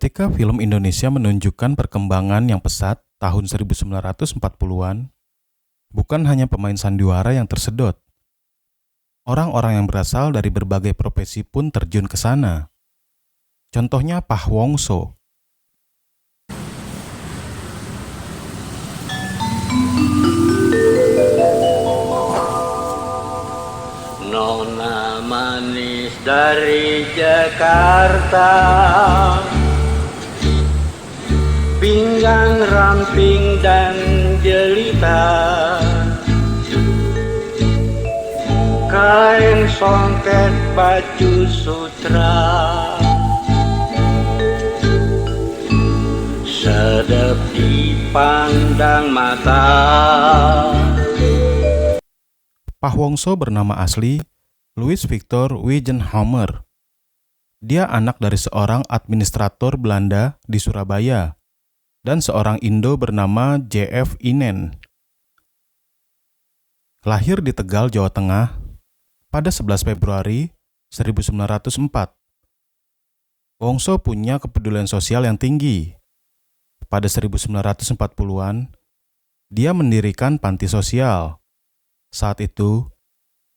Ketika film Indonesia menunjukkan perkembangan yang pesat tahun 1940-an, bukan hanya pemain sandiwara yang tersedot. Orang-orang yang berasal dari berbagai profesi pun terjun ke sana. Contohnya Pah Wongso. Nona manis dari Jakarta, pinggang ramping dan jelita, kain songket baju sutra, sedap dipandang mata. Pah Wongso bernama asli Louis Victor Wijenhammer. Dia anak dari seorang administrator Belanda di Surabaya dan seorang Indo bernama J.F. Inen. Lahir di Tegal, Jawa Tengah pada 11 Februari 1904. Wongso punya kepedulian sosial yang tinggi. Pada 1940-an, dia mendirikan panti sosial. Saat itu,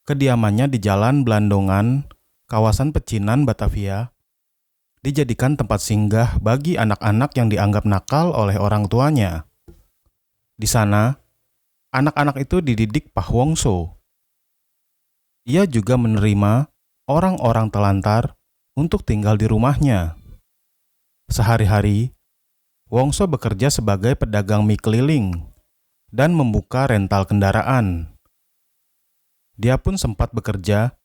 kediamannya di Jalan Blandongan, kawasan Pecinan, Batavia, dijadikan tempat singgah bagi anak-anak yang dianggap nakal oleh orang tuanya. Di sana, anak-anak itu dididik Pah Wongso. Ia juga menerima orang-orang telantar untuk tinggal di rumahnya. Sehari-hari, Wongso bekerja sebagai pedagang mie keliling dan membuka rental kendaraan. Dia pun sempat bekerja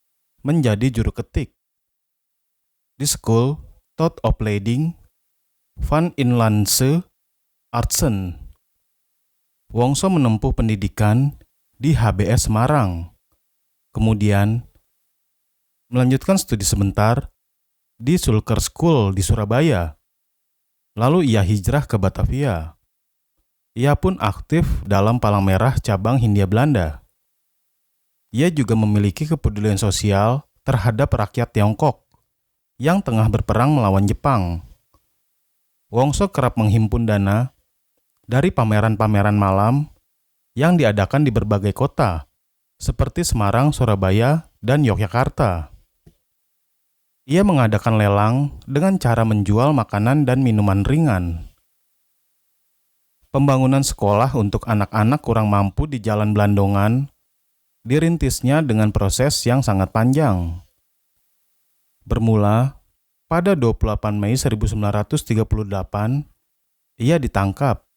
menjadi juru ketik di School tot Opleiding van Inlandse Artsen. Wongso menempuh pendidikan di HBS Semarang, kemudian melanjutkan studi sebentar di Sulker School di Surabaya. Lalu ia hijrah ke Batavia. Ia pun aktif dalam Palang Merah cabang Hindia Belanda. Ia juga memiliki kepedulian sosial terhadap rakyat Tiongkok yang tengah berperang melawan Jepang. Wongso kerap menghimpun dana dari pameran-pameran malam yang diadakan di berbagai kota, seperti Semarang, Surabaya, dan Yogyakarta. Ia mengadakan lelang dengan cara menjual makanan dan minuman ringan. Pembangunan sekolah untuk anak-anak kurang mampu di Jalan Blandongan dirintisnya dengan proses yang sangat panjang. Bermula pada 28 Mei 1938, ia ditangkap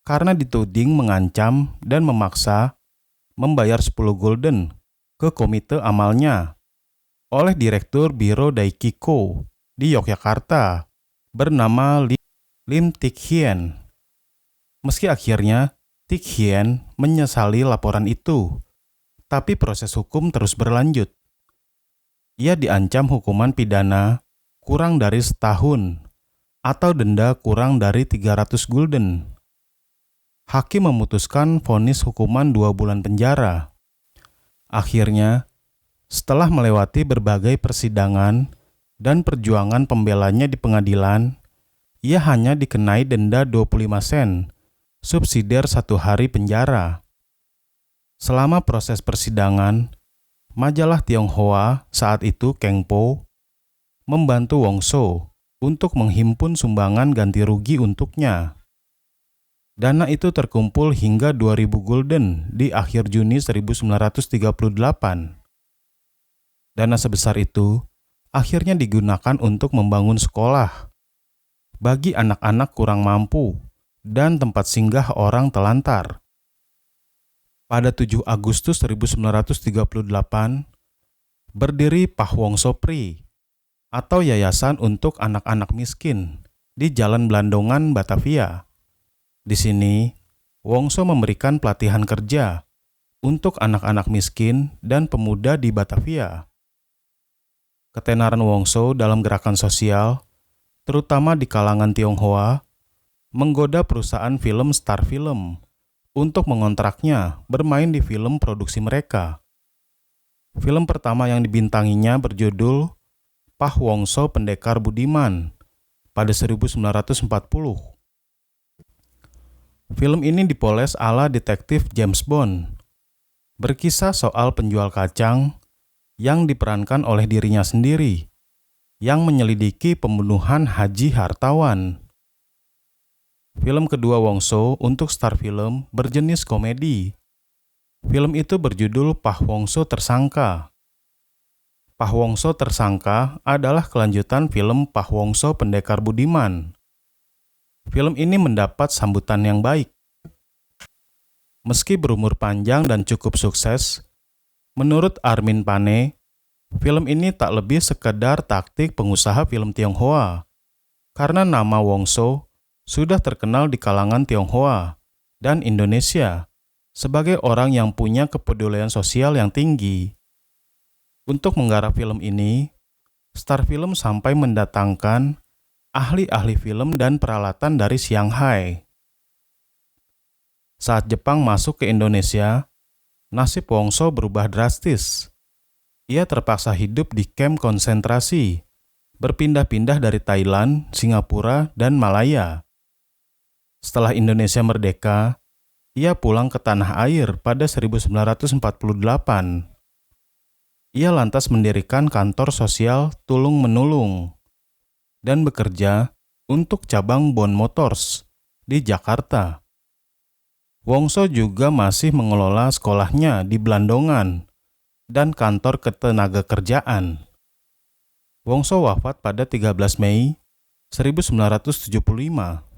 karena dituding mengancam dan memaksa membayar 10 gulden ke komite amalnya oleh Direktur Biro Daikiko di Yogyakarta bernama Lim Tik Hien. Meski akhirnya Tik Hien menyesali laporan itu, tapi proses hukum terus berlanjut. Ia diancam hukuman pidana kurang dari setahun atau denda kurang dari 300 gulden. Hakim memutuskan vonis hukuman 2 bulan penjara. Akhirnya, setelah melewati berbagai persidangan dan perjuangan pembelanya di pengadilan, ia hanya dikenai denda 25 sen, subsidiar 1 hari penjara. Selama proses persidangan, majalah Tionghoa saat itu Kengpo membantu Wongso untuk menghimpun sumbangan ganti rugi untuknya. Dana itu terkumpul hingga 2000 gulden di akhir Juni 1938. Dana sebesar itu akhirnya digunakan untuk membangun sekolah bagi anak-anak kurang mampu dan tempat singgah orang telantar. Pada 7 Agustus 1938, berdiri Pah Wongso Pri atau Yayasan untuk Anak-anak Miskin di Jalan Blandongan, Batavia. Di sini, Wongso memberikan pelatihan kerja untuk anak-anak miskin dan pemuda di Batavia. Ketenaran Wongso dalam gerakan sosial, terutama di kalangan Tionghoa, menggoda perusahaan film Star Film untuk mengontraknya bermain di film produksi mereka. Film pertama yang dibintanginya berjudul Pah Wongso Pendekar Budiman pada 1940. Film ini dipoles ala detektif James Bond, berkisah soal penjual kacang yang diperankan oleh dirinya sendiri, yang menyelidiki pembunuhan haji hartawan. Film kedua Wongso untuk Star Film berjenis komedi. Film itu berjudul Pah Wongso Tersangka. Pah Wongso Tersangka adalah kelanjutan film Pah Wongso Pendekar Budiman. Film ini mendapat sambutan yang baik. Meski berumur panjang dan cukup sukses, menurut Armin Pane, film ini tak lebih sekedar taktik pengusaha film Tionghoa, karena nama Wongso sudah terkenal di kalangan Tionghoa dan Indonesia sebagai orang yang punya kepedulian sosial yang tinggi. Untuk menggarap film ini, Star Film sampai mendatangkan ahli-ahli film dan peralatan dari Shanghai. Saat Jepang masuk ke Indonesia, nasib Wongso berubah drastis. Ia terpaksa hidup di kamp konsentrasi, berpindah-pindah dari Thailand, Singapura, dan Malaya. Setelah Indonesia merdeka, ia pulang ke tanah air pada 1948. Ia lantas mendirikan kantor sosial tulung-menulung dan bekerja untuk cabang Bond Motors di Jakarta. Wongso juga masih mengelola sekolahnya di Blandongan dan kantor ketenagakerjaan. Wongso wafat pada 13 Mei 1975